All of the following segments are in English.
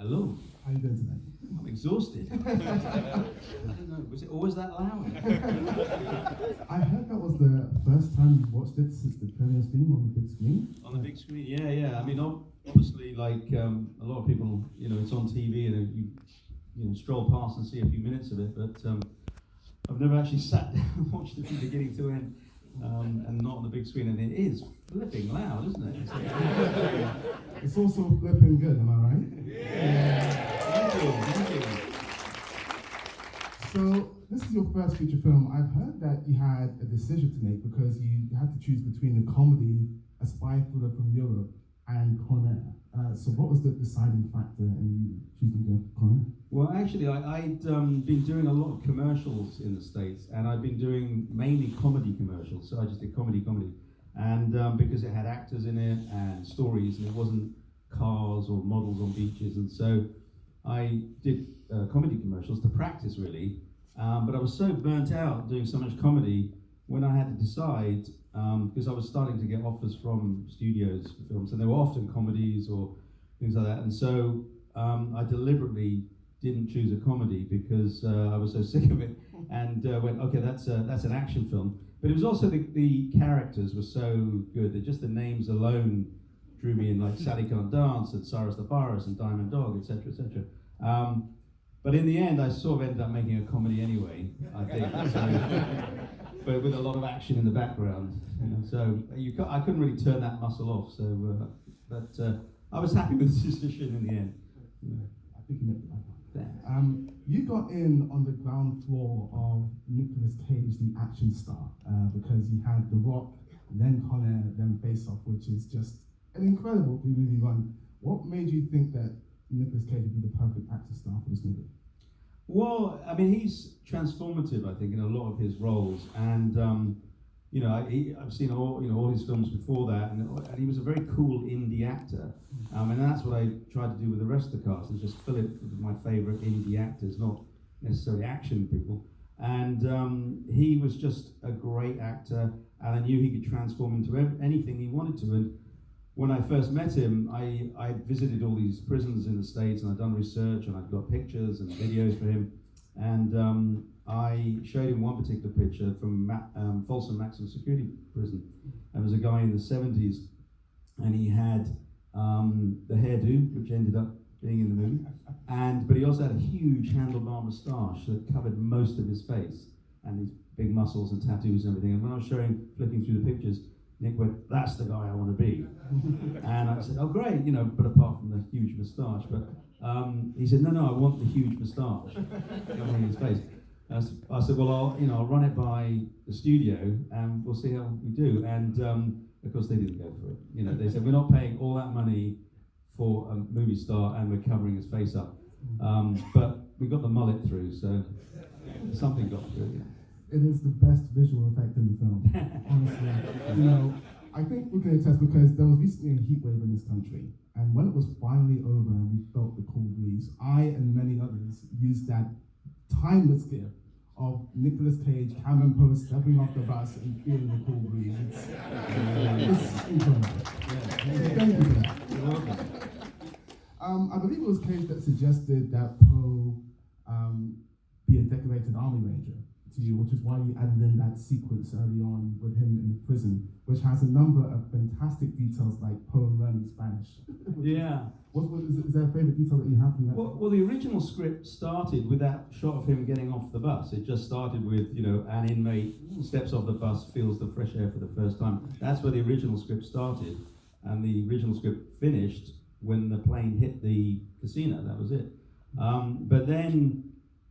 Hello. How are you doing today? I'm exhausted. I don't know, was it always that loud? I heard that was the first time you watched it since the premiere screening on the big screen. On the big screen, yeah. I mean, obviously, like a lot of people, it's on TV and you stroll past and see a few minutes of it, but I've never actually sat down and watched it from beginning to end, and not on the big screen, and it is flipping loud, isn't it? It's also flipping good, am I right? Yeah. Thank you. So, this is your first feature film. I've heard that you had a decision to make because you had to choose between a comedy, a spy thriller from Europe, and Con Air. So what was the deciding factor in you choosing to go for Con Air? Well, actually, I'd been doing a lot of commercials in the States, and I'd been doing mainly comedy commercials, so I just did comedy. And because it had actors in it and stories, and it wasn't cars or models on beaches, and so I did comedy commercials to practice, really. But I was so burnt out doing so much comedy when I had to decide, because I was starting to get offers from studios for films, and they were often comedies or things like that. And so I deliberately didn't choose a comedy because I was so sick of it, and went, okay, that's an action film. But it was also the characters were so good that just the names alone drew me in, like Sally Can't Dance and Cyrus the Virus and Diamond Dog, etc., etc. But in the end, I sort of ended up making a comedy anyway, I think. So, but with a lot of action in the background. So I couldn't really turn that muscle off. So, but I was happy with the decision in the end. I think you made the right one. You got in on the ground floor of Nicolas Cage, the action star, because you had The Rock, then Con Air, then Face Off, which is just an incredible movie run. What made you think that Nicolas Cage would be the perfect actor star for this movie? Well, I mean, he's transformative, I think, in a lot of his roles, and I've seen all his films before that, and he was a very cool indie actor, and that's what I tried to do with the rest of the cast, is just fill it with my favourite indie actors, not necessarily action people. And he was just a great actor, and I knew he could transform into anything he wanted to. And when I first met him, I visited all these prisons in the States, and I'd done research, and I'd got pictures and videos for him. And I showed him one particular picture from Folsom Maximum Security Prison. There was a guy in the 70s, and he had the hairdo, which ended up being in the movie, but he also had a huge handlebar moustache that covered most of his face, and these big muscles and tattoos and everything. And when I was flicking through the pictures, Nick went, "That's the guy I want to be." And I said, "Oh, great, but apart from the huge moustache." But he said, "No, I want the huge moustache covering his face." I said, "Well, I'll run it by the studio, and we'll see how we do." And of course, they didn't go for it. They said, "We're not paying all that money for a movie star, and we're covering his face up." But we got the mullet through, so something got through. Yeah. It is the best visual effect in the film, honestly. I think we can attest because there was recently a heat wave in this country, and when it was finally over and we felt the cool breeze, I and many others used that timeless gift of Nicolas Cage, Cameron Poe stepping off the bus and feeling the cool breeze. It's incredible. Yeah. Thank you for that. You're welcome. I believe it was Cage that suggested that Poe be a decorated army ranger to you, which is why you added in that sequence early on with him in the prison, which has a number of fantastic details like Poe learning Spanish. Yeah. Is there a favorite detail that you have from that? Well, the original script started with that shot of him getting off the bus. It just started with, an inmate steps off the bus, feels the fresh air for the first time. That's where the original script started, and the original script finished when the plane hit the casino. That was it. But then,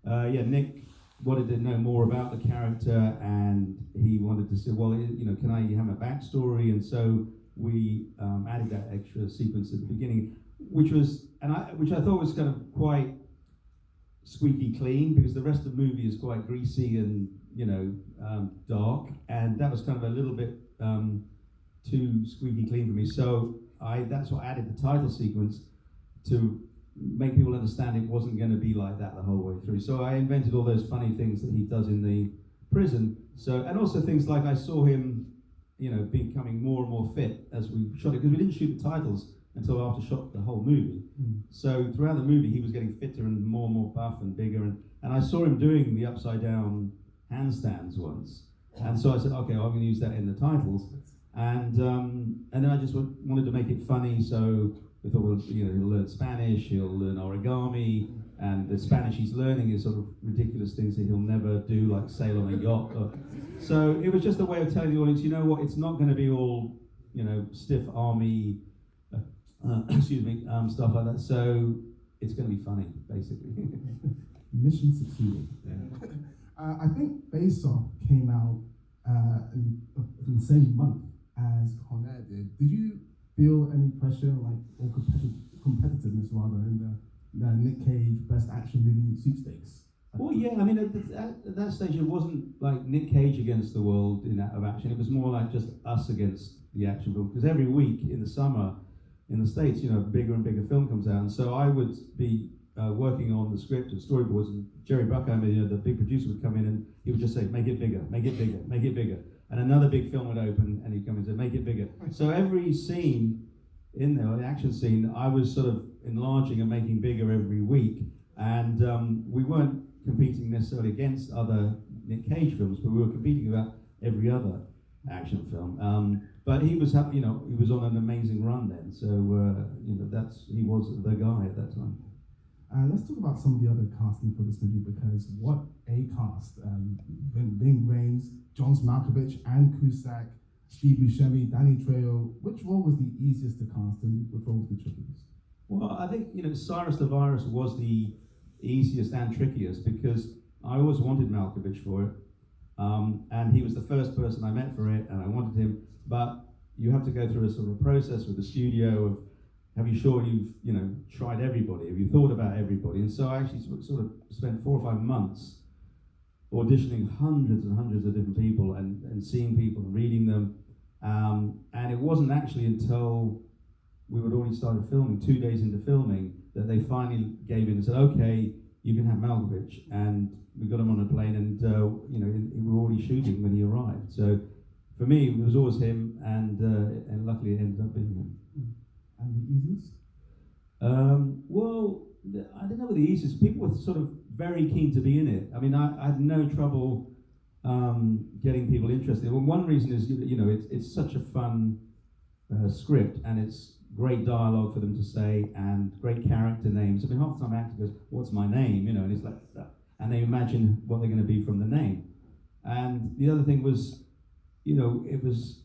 Nick wanted to know more about the character, and he wanted to say, well, can I have a backstory? And so we added that extra sequence at the beginning, which I thought was kind of quite squeaky clean, because the rest of the movie is quite greasy and dark, and that was kind of a little bit too squeaky clean for me. So that's what I added the title sequence to make people understand it wasn't going to be like that the whole way through. So I invented all those funny things that he does in the prison. And also things like I saw him, becoming more and more fit as we shot it, because we didn't shoot the titles until after shot the whole movie. So throughout the movie, he was getting fitter and more buff and bigger. And I saw him doing the upside down handstands once. And so I said, okay, I'm going to use that in the titles. And then I just wanted to make it funny. So we thought, well, you know, he'll learn Spanish, he'll learn origami, and the Spanish he's learning is sort of ridiculous things that he'll never do, like sail on a yacht. So it was just a way of telling the audience, you know what, it's not going to be all, you know, stiff army, stuff like that. So it's going to be funny, basically. Mission succeeded. I think Face Off came out in the same month as Con Air did. Did you feel any pressure, like, or competitiveness rather, in the Nick Cage Best Action Movie sweepstakes? Well, yeah, I mean, at that stage, it wasn't like Nick Cage against the world of action. It was more like just us against the action film. Because every week in the summer, in the States, you know, bigger and bigger film comes out. And so I would be working on the script and storyboards, and Jerry Bruckheimer, you know, the big producer, would come in and he would just say, make it bigger, make it bigger, make it bigger. And another big film would open and he'd come in and say, make it bigger. So every scene in there, the action scene, I was sort of enlarging and making bigger every week. And we weren't competing necessarily against other Nick Cage films, but we were competing about every other action film. But he was, you know, he was on an amazing run then. So you know, he was the guy at that time. Let's talk about some of the other casting for this movie, because what a cast! Ving Rhames, John Malkovich, Ann Cusack, Steve Buscemi, Danny Trejo. Which role was the easiest to cast, and which role was the trickiest? Well, I think, you know, Cyrus the Virus was the easiest and trickiest, because I always wanted Malkovich for it, and he was the first person I met for it, and I wanted him. But you have to go through a sort of process with the studio of, have you sure you've, you know, tried everybody? Have you thought about everybody? And so I actually sort of spent 4 or 5 months auditioning hundreds and hundreds of different people and seeing people and reading them. And it wasn't actually until we had already started filming, 2 days into filming, that they finally gave in and said, okay, you can have Malkovich. And we got him on a plane, and you know, we were already shooting when he arrived. So for me, it was always him, and luckily it ended up being him. And the easiest? Well, I don't know what the easiest. People were sort of very keen to be in it. I mean, I had no trouble getting people interested. Well, one reason is, you know, it's such a fun script, and it's great dialogue for them to say, and great character names. I mean, half the time an actor goes, "What's my name?" You know, and it's like that, and they imagine what they're going to be from the name. And the other thing was, you know, it was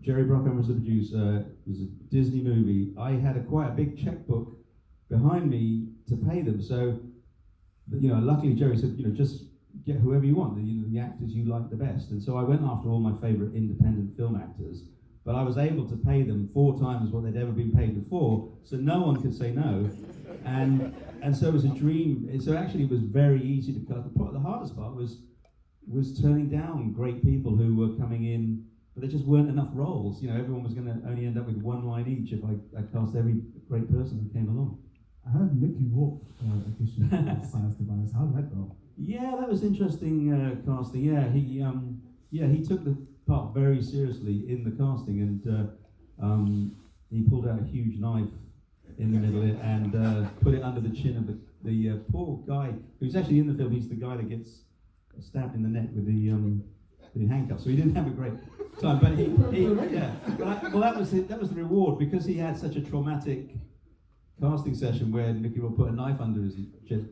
Jerry Bruckheimer was the producer. It was a Disney movie. I had quite a big checkbook behind me to pay them. So, you know, luckily Jerry said, you know, just get whoever you want, the actors you like the best. And so I went after all my favorite independent film actors, but I was able to pay them 4 times what they'd ever been paid before, so no one could say no. And so it was a dream. So actually it was very easy to cut. The hardest part was turning down great people who were coming in, but there just weren't enough roles. You know, everyone was going to only end up with 1 line each if I cast every great person who came along. I heard Mickey Rourke audition for Science Device. How did that go? Yeah, that was interesting casting. Yeah, he took the part very seriously in the casting, and he pulled out a huge knife in the middle and put it under the chin of the poor guy who's actually in the film. He's the guy that gets stabbed in the neck with the handcuffs. So he didn't have a great time, but that was the reward, because he had such a traumatic casting session where Mickey Rourke put a knife under his chin,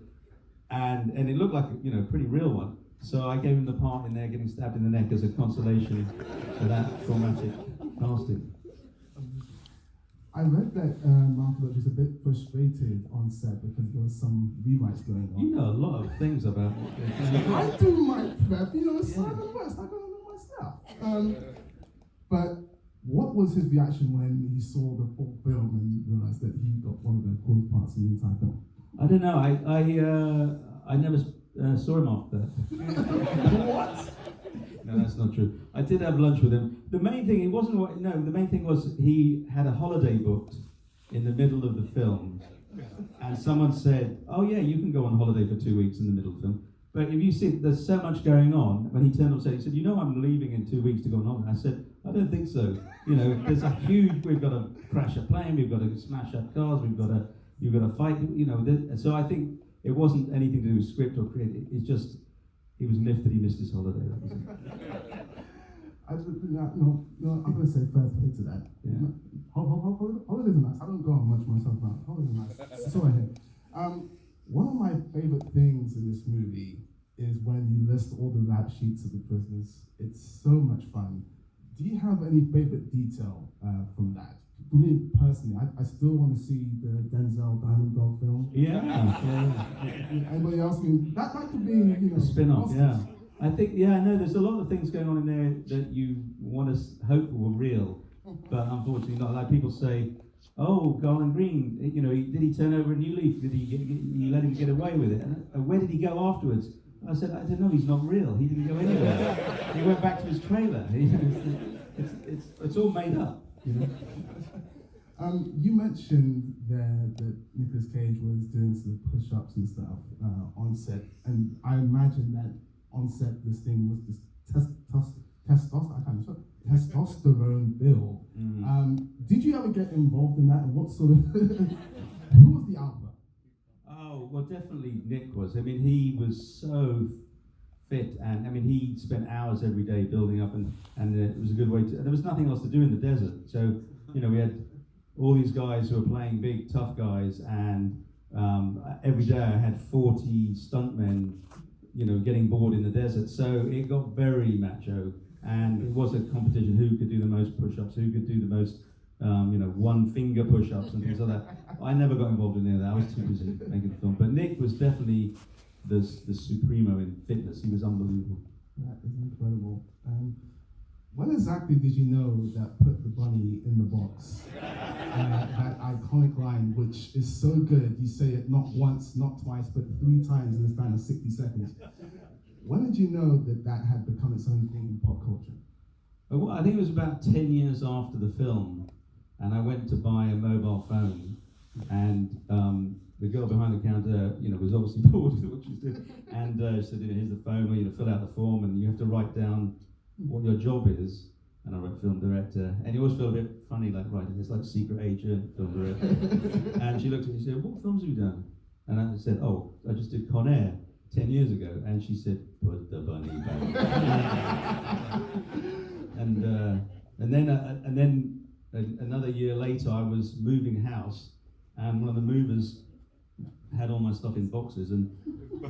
and it looked like a pretty real one. So I gave him the part in there getting stabbed in the neck as a consolation for that traumatic casting. I read that Malkovich was a bit frustrated on set because there was some rewrites going on. You know a lot of things about it. I do my prep, it's Simon West, I gotta know my stuff. But what was his reaction when he saw the full film and realized that he got one of the coolest parts in the entire film? I don't know. I never saw him after that. What? No, that's not true. I did have lunch with him. The main thing, the main thing was he had a holiday booked in the middle of the film, and someone said, "Oh yeah, you can go on holiday for 2 weeks in the middle of the film." But if you see, there's so much going on. When he turned up and said, "You know, I'm leaving in 2 weeks to go on holiday." I said, I don't think so. You know, there's a huge. We've got to crash a plane. We've got to smash up cars. You've got to fight. You know, so I think it wasn't anything to do with script or creative. It's just he was miffed that he missed his holiday. That was it. No, I'm going to say fair play to that. Yeah. Holidays are nice. I don't go on much myself now. Holidays are nice. That's all I hear. One of my favorite things in this movie is when you list all the rap sheets of the prisoners. It's so much fun. Do you have any favorite detail from that? For me personally, I still want to see the Denzel Diamond Dog film. Yeah. Anybody else? I mean, that could be, you know, A spin-off, awesome. yeah. I think, no, there's a lot of things going on in there that you want to hope were real, but unfortunately not. Like people say, oh, Garland Green, you know, did he turn over a new leaf? Did you let him get away with it? And where did he go afterwards? I said, no, he's not real. He didn't go anywhere. He went back to his trailer. It's all made up, you know. You mentioned there that Nicolas Cage was doing some push-ups and stuff on set, and I imagine that on set this thing was this testosterone bill. Did you ever get involved in that, and what sort of who was the alpha? Oh, well, definitely Nick was. I mean, he was so fit, and I mean, he spent hours every day building up, and it was a good way to. And there was nothing else to do in the desert, so you know we had all these guys who were playing big, tough guys, and every day I had 40 stuntmen, you know, getting bored in the desert. So it got very macho, and it was a competition who could do the most push-ups, who could do the most, you know, one-finger push-ups and things like that. I never got involved in any of that. I was too busy making the film. But Nick was definitely the supremo in fitness. He was unbelievable. That is incredible. When exactly did you know that put the bunny in the box? That iconic line, which is so good, you say it not once, not twice, but 3 times in the span of 60 seconds. When did you know that had become its own thing in pop culture? Well, I think it was about 10 years after the film, and I went to buy a mobile phone, and the girl behind the counter, you know, was obviously bored with what she was doing, and she said, you know, here's the phone where you fill out the form, and you have to write down what your job is. And I wrote film director, and you always feel a bit funny like writing this, like secret agent, film director. And she looked at me and said, what films have you done? And I said, oh, I just did Con Air 10 years ago. And she said, put the bunny back. and then another year later, I was moving house, and one of the movers had all my stuff in boxes, and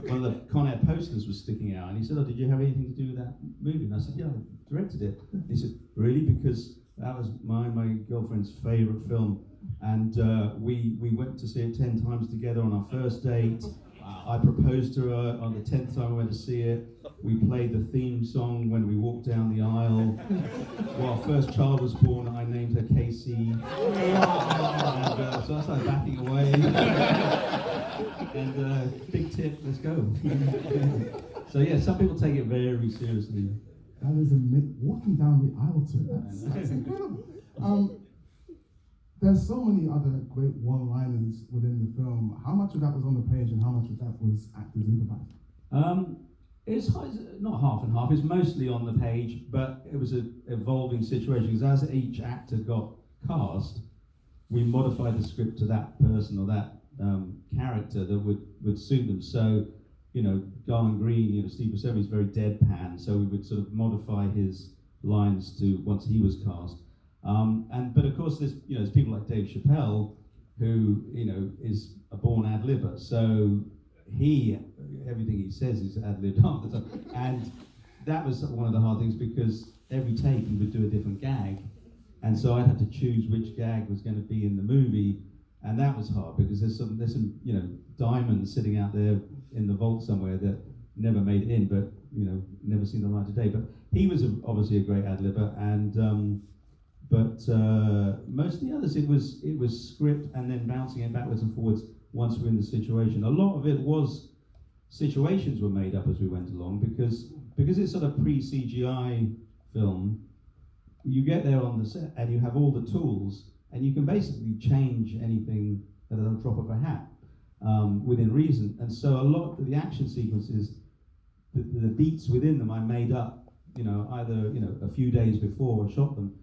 one of the Con Air posters was sticking out, and he said, oh, did you have anything to do with that movie? And I said, yeah, I directed it. He said, really? Because that was my girlfriend's favourite film, and we went to see it 10 times together on our first date. I proposed to her on the 10th time I went to see it. We played the theme song when we walked down the aisle. When our first child was born, I named her Casey. And, so I started backing away. And big tip, let's go. So yeah, some people take it very seriously. That is walking down the aisle to it. That's incredible. There's so many other great one-liners within the film. How much of that was on the page and how much of that was actors improvised? It's not half and half. It's mostly on the page, but it was an evolving situation because as each actor got cast, we modified the script to that person or that character that would suit them. So, you know, Garland Green, you know, Steve Buscemi is very deadpan, so we would sort of modify his lines to once he was cast. But of course, there's people like Dave Chappelle, who is a born ad-libber. So everything he says is ad-libbed half the time. And that was one of the hard things because every take he would do a different gag, and so I'd have to choose which gag was going to be in the movie, and that was hard because there's some diamonds sitting out there in the vault somewhere that never made it in, but never seen the light of day. But he was obviously a great ad-libber, and. But most of the others, it was script and then bouncing it backwards and forwards once we're in the situation. A lot of it was situations were made up as we went along because it's sort of pre-CGI film. You get there on the set and you have all the tools and you can basically change anything at a drop of a hat within reason. And so a lot of the action sequences, the beats within them I made up either a few days before I shot them.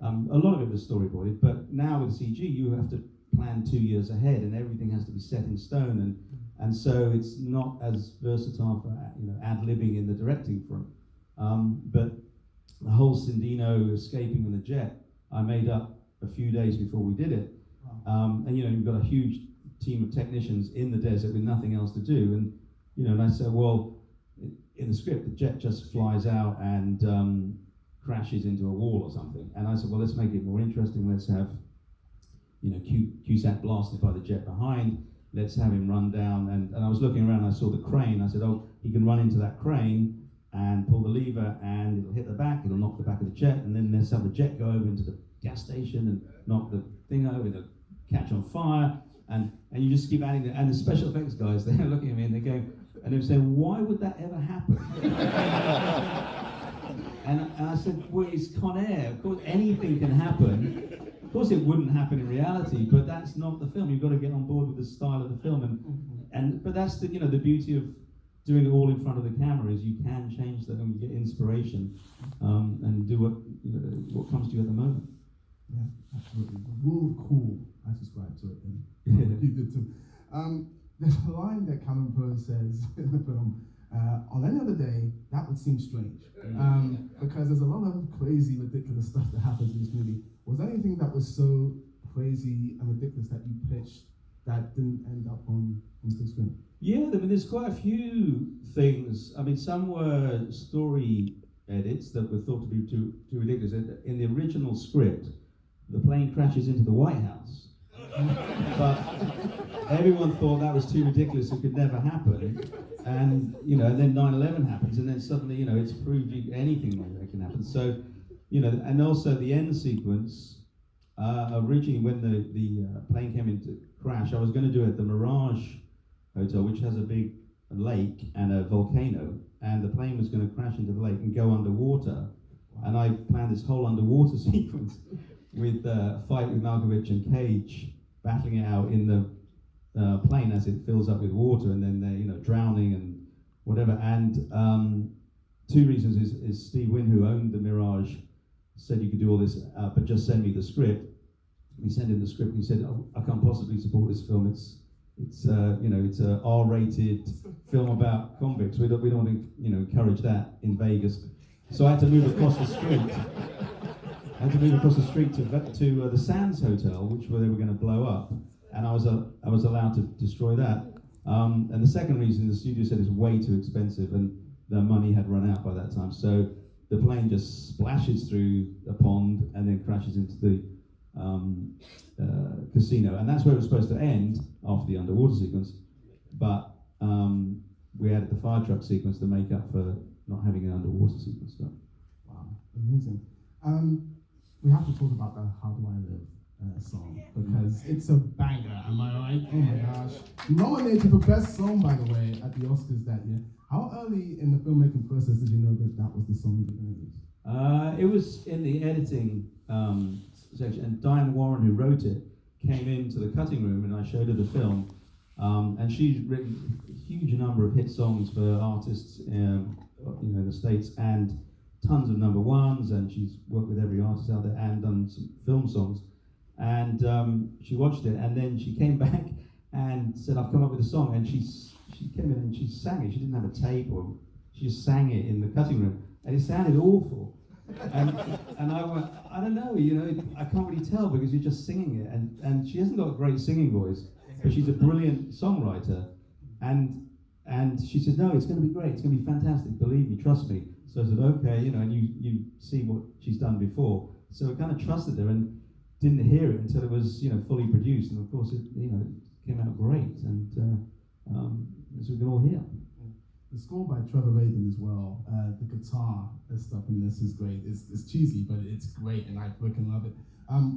A lot of it was storyboarded, but now with CG you have to plan 2 years ahead, and everything has to be set in stone, and so it's not as versatile for ad-libbing in the directing front. But the whole Sindino escaping in the jet, I made up a few days before we did it. And you've got a huge team of technicians in the desert with nothing else to do, and I said, well, in the script the jet just flies out and crashes into a wall or something, and I said, well, let's make it more interesting. Let's have Cusack blasted by the jet behind. Let's have him run down, and I was looking around, I saw the crane. I said, oh, he can run into that crane and pull the lever, and it'll hit the back, it'll knock the back of the jet, and then let's have the jet go over into the gas station and knock the thing over, it'll catch on fire, and you just keep adding it. And the special effects guys, they're looking at me and they're going, and they're saying, why would that ever happen? and I said, well, it's Con Air, of course anything can happen. Of course it wouldn't happen in reality, but that's not the film. You've got to get on board with the style of the film, but that's the the beauty of doing it all in front of the camera, is you can change that and you get inspiration and do what comes to you at the moment. Yeah, absolutely. The rule of cool, I subscribe to it. And you did too. There's a line that Cameron Poe says in the film, on any other day, that would seem strange. Because there's a lot of crazy, ridiculous stuff that happens in this movie. Was there anything that was so crazy and ridiculous that you pitched that didn't end up on the screen? Yeah, there's quite a few things. I mean, some were story edits that were thought to be too ridiculous. In the original script, the plane crashes into the White House. But everyone thought that was too ridiculous, it could never happen. And then 9/11 happens, and then suddenly it's proved anything like that can happen. So and also the end sequence, originally when the plane came into crash, I was going to do it at the Mirage Hotel, which has a big lake and a volcano, and the plane was going to crash into the lake and go underwater. And I planned this whole underwater sequence with a fight with Malkovich and Cage battling it out in the plane as it fills up with water, and then they're drowning and whatever. And two reasons is Steve Wynn, who owned the Mirage, said you could do all this, but just send me the script. We sent him the script, and he said, oh, I can't possibly support this film. It's a R-rated film about convicts. We don't want to encourage that in Vegas. So I had to move across the street. To the Sands Hotel, which they were going to blow up, and I was allowed to destroy that. And the second reason, the studio said it's way too expensive, and their money had run out by that time. So the plane just splashes through a pond and then crashes into the casino, and that's where it was supposed to end after the underwater sequence. But we added the fire truck sequence to make up for not having an underwater sequence. So. Wow, amazing. We have to talk about the "How Do I Live" song, because it's a banger. Am I right? Oh my gosh! Nominated for best song, by the way, at the Oscars that year. How early in the filmmaking process did you know that was the song you were going to use? It was in the editing section, and Diane Warren, who wrote it, came into the cutting room, and I showed her the film. And she's written a huge number of hit songs for artists in the States, and tons of number ones, and she's worked with every artist out there and done some film songs. And she watched it, and then she came back and said, I've come up with a song. And she came in and she sang it. She didn't have a tape, or she just sang it in the cutting room, and it sounded awful. And I went, I don't know, I can't really tell because you're just singing it. And she hasn't got a great singing voice, but she's a brilliant songwriter. And she said, no, it's going to be great. It's going to be fantastic. Believe me, trust me. So I said, okay, and you see what she's done before. So I kind of trusted her and didn't hear it until it was, fully produced. And of course, it came out great. And as we can all hear. The score by Trevor Rabin as well. The guitar and stuff in this is great. It's cheesy, but it's great, and I freaking love it.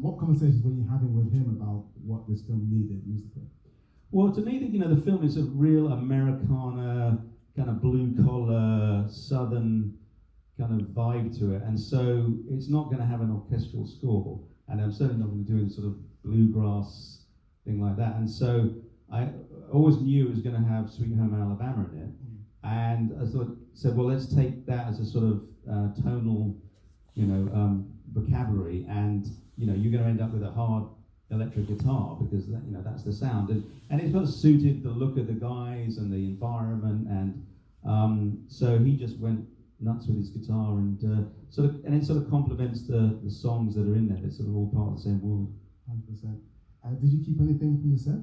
What conversations were you having with him about what this film needed musically? Well, to me, the film is a real Americana, kind of blue-collar, southern kind of vibe to it, and so it's not going to have an orchestral score, and I'm certainly not going to do any sort of bluegrass thing like that. And so I always knew it was going to have Sweet Home Alabama in it, and I said, well, let's take that as a sort of tonal, vocabulary, and you're going to end up with a hard electric guitar because that's the sound, and it sort of suited the look of the guys and the environment, and so he just went nuts with his guitar, and it sort of complements the songs that are in there. It's sort of all part of the same world. 100%. Did you keep anything from the set?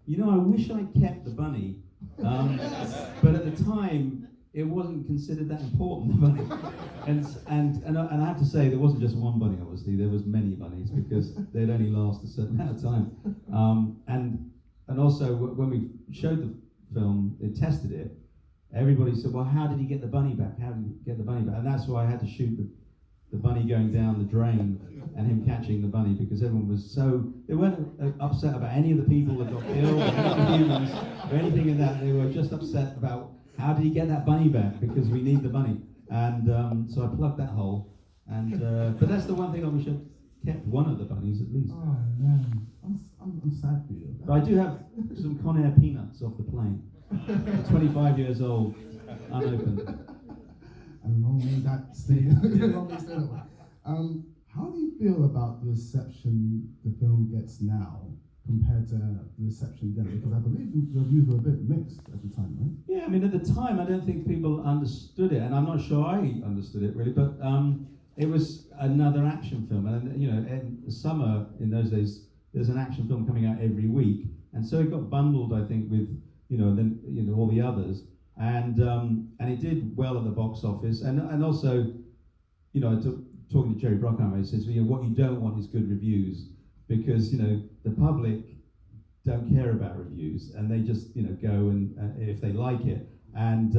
I wish I kept the bunny, but at the time it wasn't considered that important, the bunny. And I have to say, there wasn't just one bunny, obviously, there was many bunnies because they'd only last a certain amount of time. And also, when we showed the film, they tested it, everybody said, well, how did he get the bunny back? How did he get the bunny back? And that's why I had to shoot the bunny going down the drain and him catching the bunny, because everyone was they weren't upset about any of the people that got killed or any of the humans or anything in that. They were just upset about how did he get that bunny back, because we need the bunny. And so I plugged that hole. And but that's the one thing I wish I'd kept one of the bunnies at least. Oh man, I'm sad for you. But I do have some Conair peanuts off the plane. 25 years old, unopened. And long may that stay. Long may stay that way. How do you feel about the reception the film gets now compared to the reception then? Because I believe the reviews were a bit mixed at the time, right? Yeah, I mean, at the time, I don't think people understood it, and I'm not sure I understood it really, but it was another action film. And, in the summer, in those days, there's an action film coming out every week, and so it got bundled, I think, with, all the others. And it did well at the box office, and also, talking to Jerry Bruckheimer, he says, what you don't want is good reviews, because the public don't care about reviews, and they just go and if they like it, and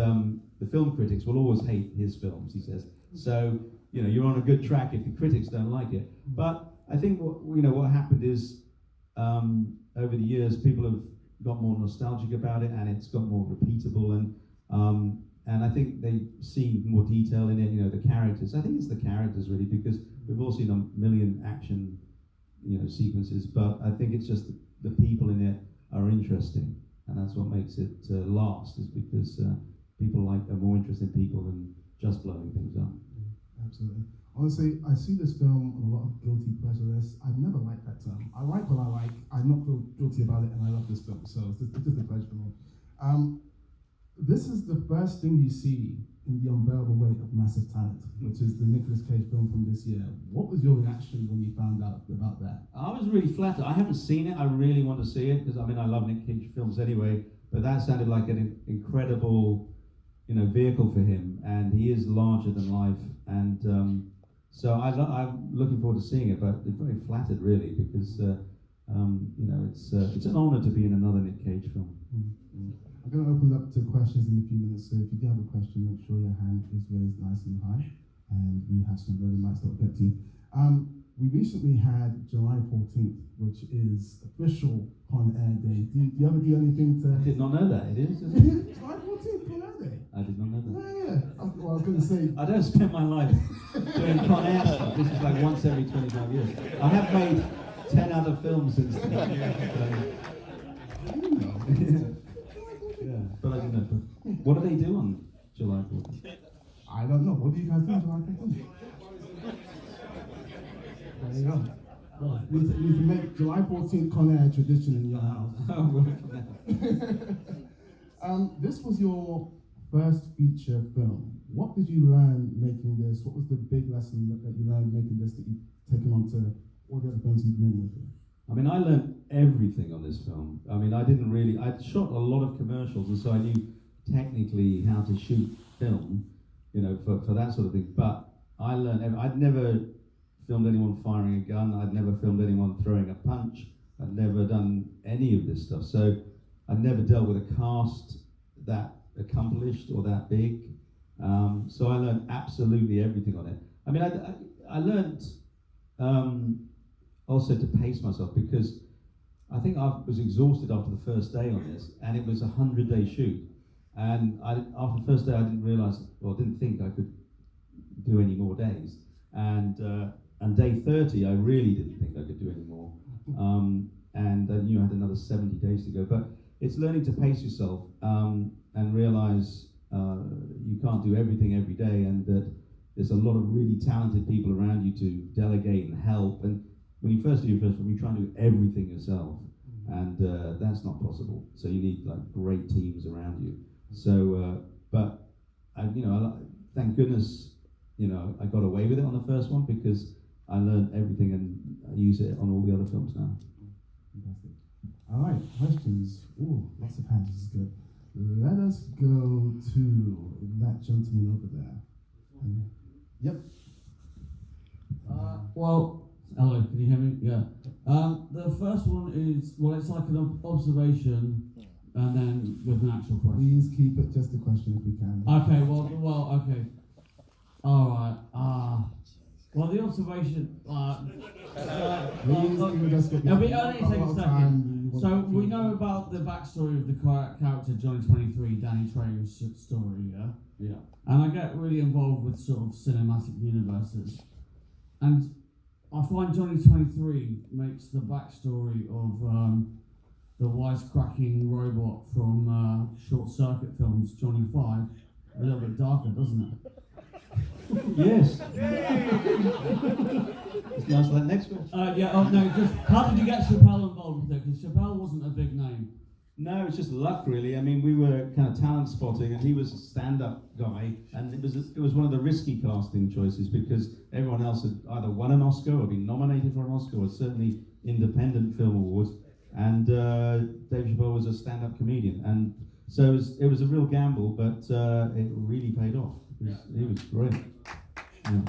the film critics will always hate his films, he says. So you're on a good track if the critics don't like it. But I think what happened is over the years people have got more nostalgic about it, and it's got more repeatable, and I think they see more detail in it. The characters. I think it's the characters really, because we've all seen a million action sequences, but I think it's just the people in it are interesting, and that's what makes it last, is because people are more interested in people than just blowing things up. Absolutely. Honestly, I see this film on a lot of guilty pleasure lists. I've never liked that term. I like what I like. I not feel guilty about it, and I love this film, so it's just a pleasure for me. This is the first thing you see in The Unbearable Weight of Massive Talent, which is the Nicolas Cage film from this year. What was your reaction when you found out about that? I was really flattered. I haven't seen it. I really want to see it, because I love Nick Cage films anyway, but that sounded like an incredible vehicle for him, and he is larger than life, and so I'm looking forward to seeing it, but I'm very flattered really, because it's an honor to be in another Nick Cage film. Mm-hmm. I'm going to open it up to questions in a few minutes, so if you do have a question, make sure your hand is raised nice and high, and we have some very nice that we'll get to you. We recently had July 14th, which is official Con Air Day. Do you ever do anything to... I did not know that. It is, isn't it? July 14th, Con Air Day. I did not know that. Yeah. Well, I was going to say... I don't spend my life doing Con Air stuff. This is like once every 25 years. I have made 10 other films since then. Yeah, but I didn't know. What do they do on July 14th? I don't know. What do you guys do on July 14th? There you go. Well, you need to make July 14th Con Air tradition in your house. This was your first feature film. What did you learn making this? What was the big lesson that you learned making this that you've taken on to all the other films you've made with it? I learned everything on this film. I'd shot a lot of commercials, and so I knew technically how to shoot film, for that sort of thing. But I learned, I'd never filmed anyone firing a gun, I'd never filmed anyone throwing a punch, I'd never done any of this stuff. So I'd never dealt with a cast that accomplished or that big. So I learned absolutely everything on it. I learned also to pace myself, because I think I was exhausted after the first day on this, and it was a 100-day shoot. And after the first day, I didn't think I could do any more days. And day 30, I really didn't think I could do any more. And I knew I had another 70 days to go. But it's learning to pace yourself and realize you can't do everything every day, and that there's a lot of really talented people around you to delegate and help. And when you first do your first film, you try and do everything yourself, and that's not possible. So you need like great teams around you. So, but thank goodness, I got away with it on the first one because I learned everything and I use it on all the other films now. Fantastic. All right, questions. Ooh, lots of hands. This is good. Let us go to that gentleman over there. Yep. Well, hello, can you hear me? Yeah. The first one is, well, it's like an observation and then with an actual question. Please keep it just a question if we can. Okay, okay. Alright, well, the observation, Please, you can just get it'll be only take a time. second. So, we know about the backstory of the character Johnny 23, Danny Trejo's story, yeah? Yeah. And I get really involved with sort of cinematic universes. And I find Johnny 23 makes the backstory of the wisecracking robot from Short Circuit films, Johnny 5, a little bit darker, doesn't it? Yes. Let's answer that next one. Just how did you get Chappelle involved with it? Because Chappelle wasn't a big name. No, it's just luck, really. I mean, we were kind of talent spotting, and he was a stand-up guy, and it was one of the risky casting choices because everyone else had either won an Oscar or been nominated for an Oscar, or certainly independent film awards. And Dave Chappelle was a stand-up comedian, and so it was a real gamble, but it really paid off. He was great. Yeah.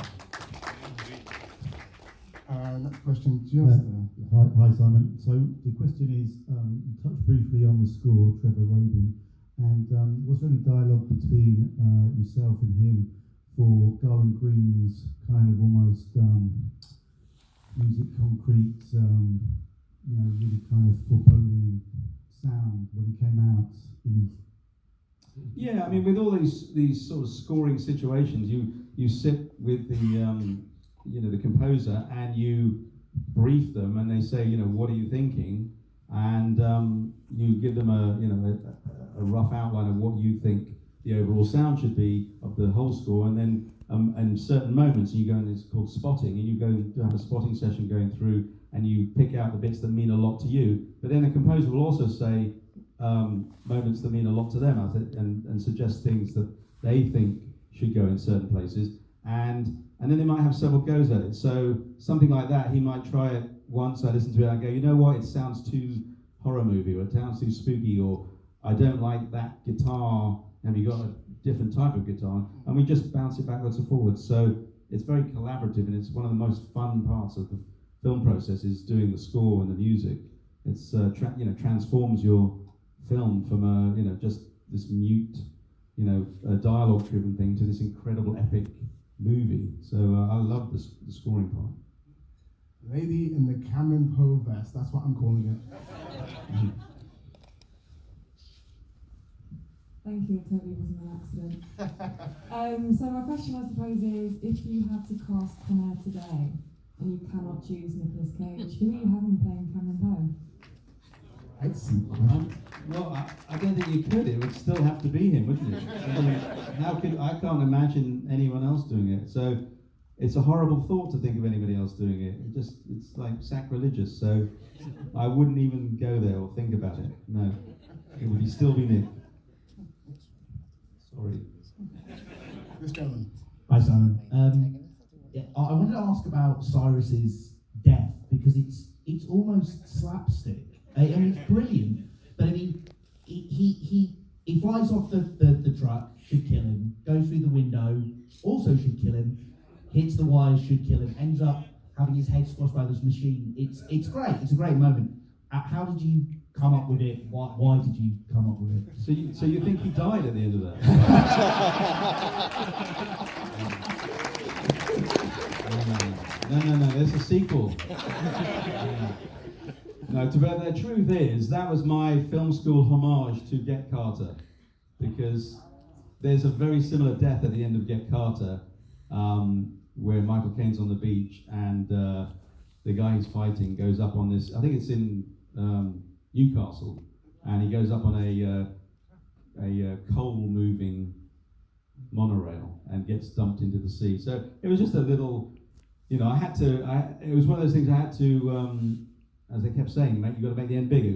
Next question, just Hi Simon. So the question is, you touched briefly on the score, Trevor Rabin, and was there any dialogue between yourself and him for Garland Green's kind of almost music concrete, really kind of foreboding sound when he came out? Yeah, I mean, with all these sort of scoring situations, you sit with the composer and you brief them, and they say, what are you thinking? And you give them a rough outline of what you think the overall sound should be of the whole score, and then in certain moments you go, and it's called spotting, and you go and have a spotting session going through, and you pick out the bits that mean a lot to you. But then the composer will also say moments that mean a lot to them, and suggest things that they think should go in certain places, and then they might have several goes at it. So something like that, he might try it once, I listen to it, and I go, you know what, it sounds too horror movie, or it sounds too spooky, or I don't like that guitar, have you got a different type of guitar? And we just bounce it backwards and forwards. So it's very collaborative, and it's one of the most fun parts of the film process is doing the score and the music. It's transforms your film from just this mute, dialogue-driven thing to this incredible epic movie. So I love the scoring part. Lady in the Cameron Poe vest, that's what I'm calling it. Thank you, it totally wasn't an accident. So my question, I suppose, is if you had to cast Con Air today and you cannot choose Nicolas Cage, who are you having playing Cameron Poe? Excellent question. Well, I don't think you could. It would still have to be him, wouldn't it? I mean, I can't imagine anyone else doing it. So it's a horrible thought to think of anybody else doing it. It's like sacrilegious. So I wouldn't even go there or think about it. No, it would still be Nick. Sorry. This gentleman. Hi Simon. I wanted to ask about Cyrus's death because it's almost slapstick. I mean, it's brilliant, but I mean, he flies off the truck, should kill him, goes through the window, also should kill him, hits the wires, should kill him, ends up having his head squashed by this machine. It's great. It's a great moment. How did you come up with it? Why did you come up with it? So you think he died at the end of that? No. There's a sequel. No, but the truth is, that was my film school homage to Get Carter, because there's a very similar death at the end of Get Carter, where Michael Caine's on the beach and the guy he's fighting goes up on this, I think it's in Newcastle, and he goes up on a coal-moving monorail and gets dumped into the sea. So it was just a little, you know, it was one of those things I had to, as they kept saying, mate, you got to make the end bigger,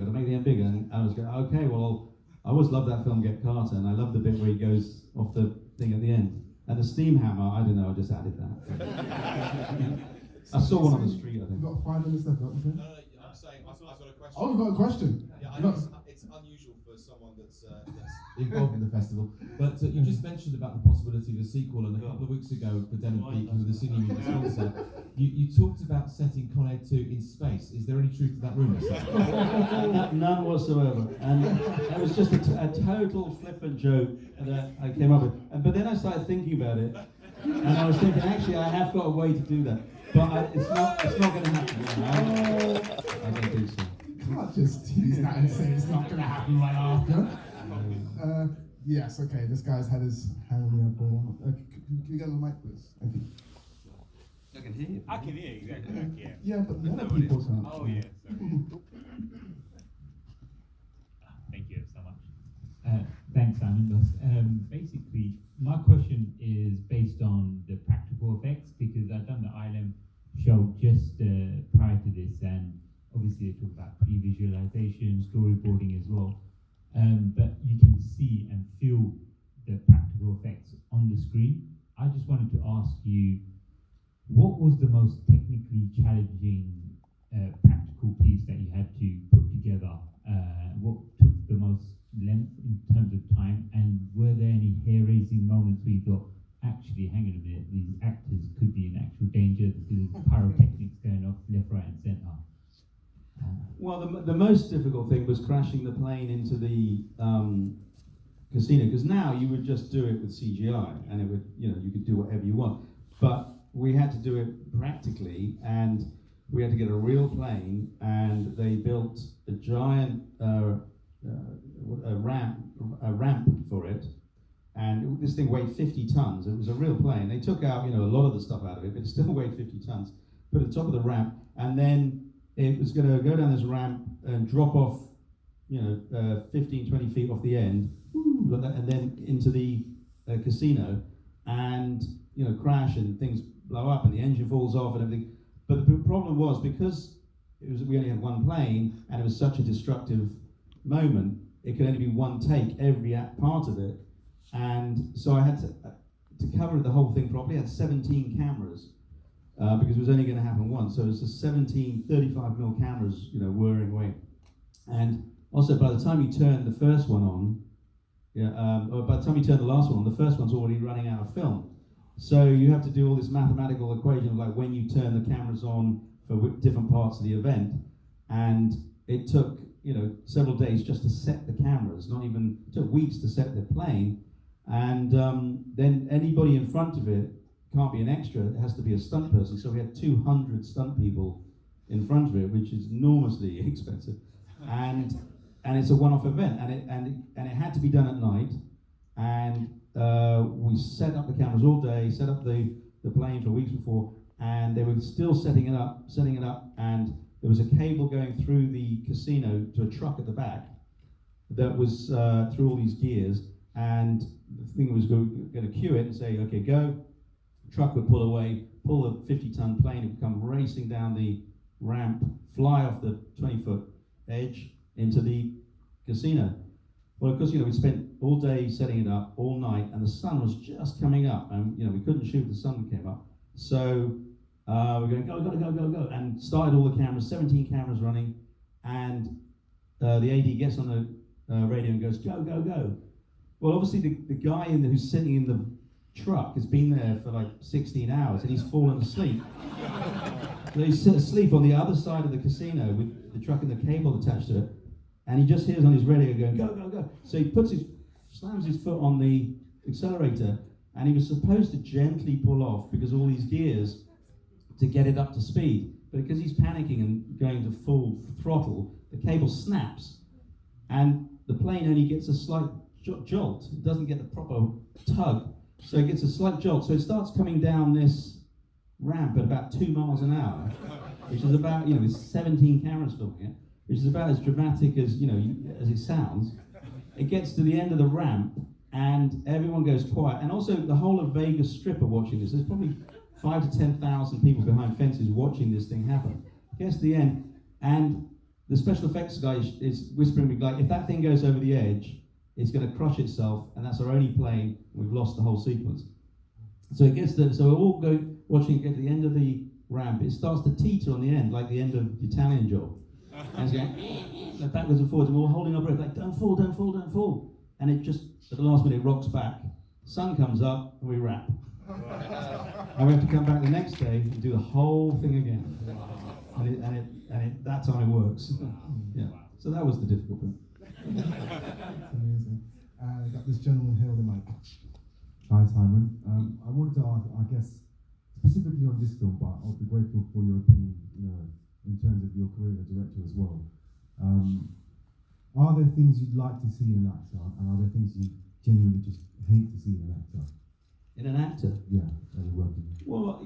and I was going, okay, well, I always loved that film, Get Carter, and I love the bit where he goes off the thing at the end. And the steam hammer, I don't know, I just added that. I saw one on the street, I think. You've got 5 minutes left, what you say? I'm saying I've got a question. Oh, you've got a question? Yeah, I know it's unusual for someone that's involved in the festival, but you just mentioned about the possibility of a sequel, and a couple of weeks ago for Den of Geek, who were the singing sponsor, you talked about setting Con Air 2 in space. Is there any truth to that rumour? None whatsoever. And it was just a total flippant joke that I came up with. But then I started thinking about it, and I was thinking, actually, I have got a way to do that. But it's not going to happen. I don't think so. You can't just tease that and say it's not going to happen right after. Yes, okay, this guy's had his hand on the ball. Can you get on the mic, please? Thank you. I can hear you. I can hear exactly. Yeah. Yeah, but the other people can't. Oh yeah. Sorry. Thank you so much. Thanks, Simon. Basically, my question is based on the practical effects, because I've done the ILM show just prior to this, and obviously they talk about pre-visualization, storyboarding as well. But you can see and feel the practical effects on the screen. I just wanted to ask you, what was the most technically challenging practical piece that you had to put together? What took the most length in terms of time? And were there any hair-raising moments where you thought, actually, hang on a minute, these actors could be in actual danger because of pyrotechnics going off left, right, and centre? Well, the most difficult thing was crashing the plane into the casino, because now you would just do it with CGI, and it would, you know, you could do whatever you want. But we had to do it practically, and we had to get a real plane, and they built a giant ramp for it, and this thing weighed 50 tons. It was a real plane. They took out, you know, a lot of the stuff out of it, but it still weighed 50 tons. Put it at the top of the ramp, and then it was going to go down this ramp and drop off, you know, 15, 20 feet off the end, like that, and then into the casino, and, you know, crash, and things blow up, and the engine falls off and everything. But the problem was, because we only had one plane, and it was such a destructive moment, it could only be one take, every part of it. And so I had to cover the whole thing properly. I had 17 cameras, because it was only going to happen once. So it was 17 35mm cameras, you know, whirring away. And also, by the time you turn the first one on, or by the time you turn the last one on, the first one's already running out of film. So you have to do all this mathematical equation of like when you turn the cameras on for different parts of the event. And it took, you know, several days just to set the cameras. It took weeks to set the plane. And then anybody in front of it can't be an extra, it has to be a stunt person. So we had 200 stunt people in front of it, which is enormously expensive. And it's a one-off event, and it had to be done at night. And we set up the cameras all day, set up the plane for weeks before, and they were still setting it up, and there was a cable going through the casino to a truck at the back that was through all these gears, and the thing was going to cue it and say, okay, go. The truck would pull away, pull a 50-ton plane, it would come racing down the ramp, fly off the 20-foot edge into the casino. Well, of course, you know, we spent all day setting it up, all night, and the sun was just coming up, and, you know, we couldn't shoot if the sun came up. So we're going, go, and started all the cameras, 17 cameras running, and the AD gets on the radio and goes, go. Well, obviously, the guy who's sitting in the truck has been there for like 16 hours, and he's fallen asleep. So he's asleep on the other side of the casino with the truck and the cable attached to it, and he just hears on his radio going, go. So he slams his foot on the accelerator, and he was supposed to gently pull off because all these gears to get it up to speed. But because he's panicking and going to full throttle, the cable snaps, and the plane only gets a slight jolt. It doesn't get the proper tug, so it gets a slight jolt. So it starts coming down this ramp at about 2 miles an hour, which is about, you know, with 17 cameras filming it, which is about as dramatic as, you know, as it sounds. It gets to the end of the ramp, and everyone goes quiet. And also the whole of Vegas Strip are watching this. There's probably 5 to 10,000 people behind fences watching this thing happen. It gets to the end, and the special effects guy is whispering me like, if that thing goes over the edge, it's going to crush itself, and that's our only plane. We've lost the whole sequence. So it gets to, so we're all watching it get to the end of the ramp. It starts to teeter on the end, like the end of the Italian Job. And it's going like backwards and forwards, and we're all holding our breath, like, don't fall, don't fall, don't fall. And it just, at the last minute, rocks back. Sun comes up, and we wrap. And we have to come back the next day and do the whole thing again. And that time it works. Yeah. So that was the difficult bit. Amazing. Got this gentleman here with the mic. Hi Simon. I wanted to ask, I guess, specifically on this film, but I'll be grateful for your opinion, in terms of your career as a director as well. Are there things you'd like to see in an actor, and are there things you genuinely just hate to see in an actor? In an actor? Yeah, that you're working with. Well,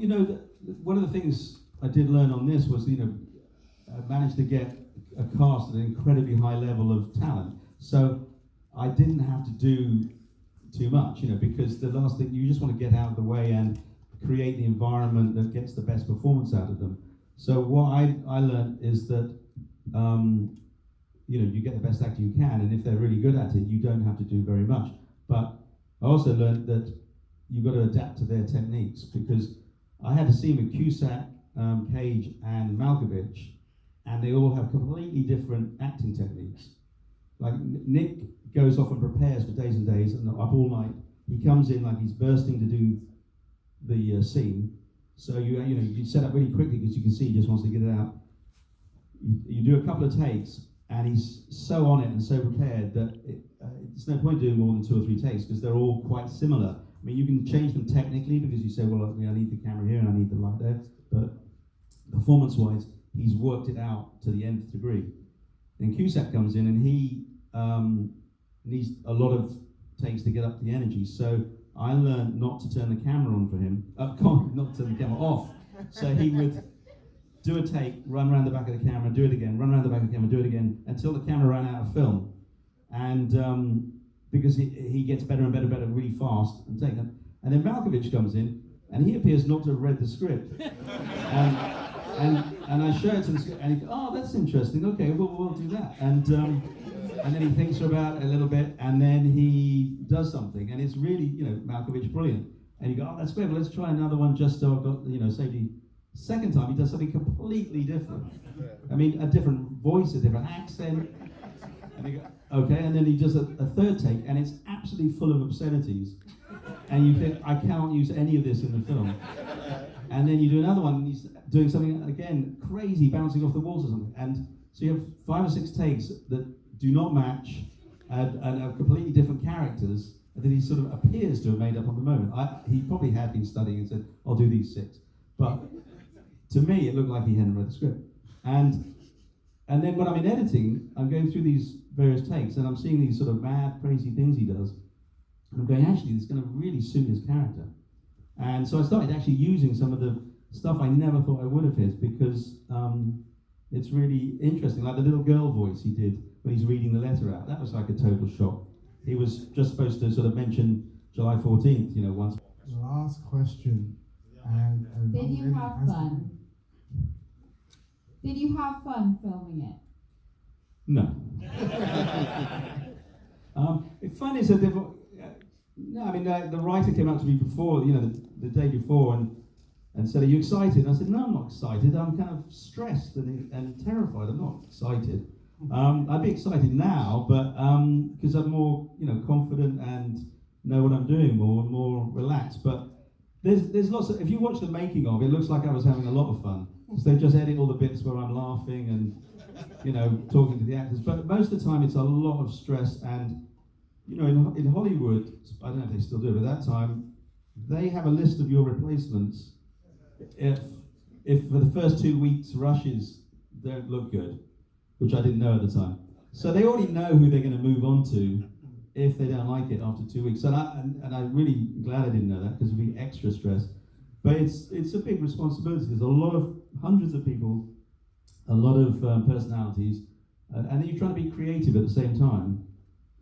one of the things I did learn on this was, I managed to get a cast at an incredibly high level of talent. So I didn't have to do too much, because the last thing, you just want to get out of the way and create the environment that gets the best performance out of them. So what I learned is that, you get the best actor you can, and if they're really good at it, you don't have to do very much. But I also learned that you've got to adapt to their techniques, because I had a scene with Cusack, Cage, and Malkovich, and they all have completely different acting techniques. Like Nick goes off and prepares for days and days, and up all night. He comes in like he's bursting to do the scene. So you set up really quickly because you can see he just wants to get it out. You do a couple of takes, and he's so on it and so prepared that it's no point doing more than 2 or 3 takes because they're all quite similar. I mean, you can change them technically because you say, well, I need the camera here and I need the light there, but performance-wise, he's worked it out to the nth degree. Then Cusack comes in and he needs a lot of takes to get up the energy. So I learned not to turn the camera on for him, not to turn the camera off. So he would do a take, run around the back of the camera, do it again, run around the back of the camera, do it again, until the camera ran out of film. And because he gets better and better and better really fast and take it. And then Malkovich comes in and he appears not to have read the script. And I show it to him, and he goes, oh, that's interesting. Okay, we'll do that. And then he thinks about it a little bit, and then he does something, and it's really, Malkovich brilliant. And you go, oh, that's great. Well, let's try another one just so I've got, safety. Second time, he does something completely different. I mean, a different voice, a different accent. And you go, okay, and then he does a third take, and it's absolutely full of obscenities. And you think, I cannot use any of this in the film. And then you do another one, and he's doing something, again, crazy, bouncing off the walls or something. And so you have 5 or 6 takes that do not match and are completely different characters that he sort of appears to have made up on the moment. He probably had been studying and said, I'll do these 6. But to me, it looked like he hadn't read the script. And then when I'm in editing, I'm going through these various takes, and I'm seeing these sort of mad, crazy things he does. And I'm going, actually, this is going to really suit his character. And so I started actually using some of the stuff I never thought I would have his, because it's really interesting. Like the little girl voice he did when he's reading the letter out. That was like a total shock. He was just supposed to sort of mention July 14th, once. Last question. And Did you have fun? Did you have fun filming it? No. Fun is a different. No, I mean the writer came up to me before, the day before, and said, "Are you excited?" And I said, "No, I'm not excited. I'm kind of stressed and terrified. I'm not excited. I'd be excited now, but because I'm more, confident and know what I'm doing more relaxed. But there's lots of. If you watch the making of, it looks like I was having a lot of fun. So they just edit all the bits where I'm laughing and talking to the actors. But most of the time, it's a lot of stress. And in Hollywood, I don't know if they still do, but at that time, they have a list of your replacements. If for the first 2 weeks rushes don't look good, which I didn't know at the time, so they already know who they're going to move on to if they don't like it after 2 weeks. And I'm really glad I didn't know that, because it'd be extra stress. But it's a big responsibility. There's hundreds of people, a lot of personalities, and then you're trying to be creative at the same time.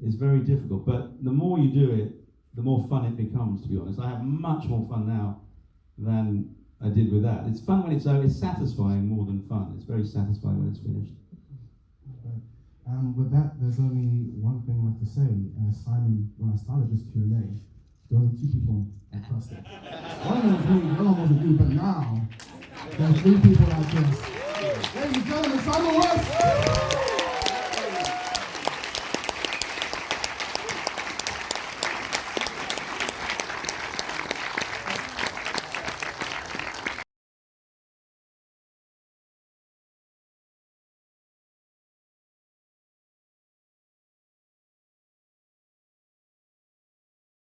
is very difficult. But the more you do it, the more fun it becomes, to be honest. I have much more fun now than I did with that. It's fun when it's over. It's satisfying more than fun. It's very satisfying when it's finished. With that, there's only one thing left to say. Simon, when I started this Q&A, there were only two people across it. One of them was me, the other one wasn't you, but now, there are three people like this. Ladies and gentlemen, Simon West!